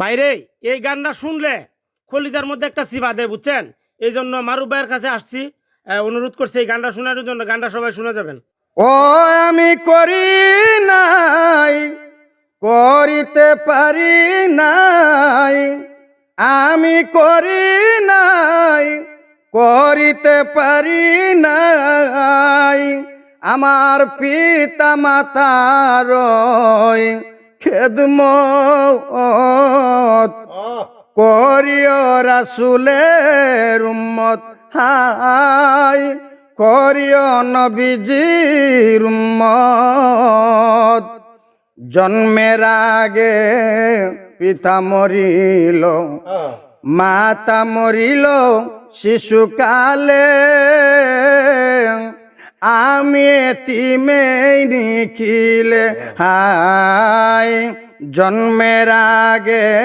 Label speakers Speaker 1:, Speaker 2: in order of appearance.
Speaker 1: বাইরে এই গানটা শুনলে কলিজার মধ্যে একটা চিবা দেয়, বুঝছেন? এই জন্য মারুফ ভাইয়ের কাছে আসছি, অনুরোধ করছি এই গানটা শোনার জন্য। গানটা সবাই শুনে যাবেন।
Speaker 2: ও আমি করি নাই, করিতে পারি নাই, আমি করি নাই, করিতে পারি নাই, আমার পিতা মাতার খেদমত করিও রাসূলের উম্মত, হাই করিও নবীজির উম্মত। জন্মের আগে পিতা মরিল, মাতা মরিল শিশুকালে, আমি এতিমে নিখিলে, হাই জন্মের আগে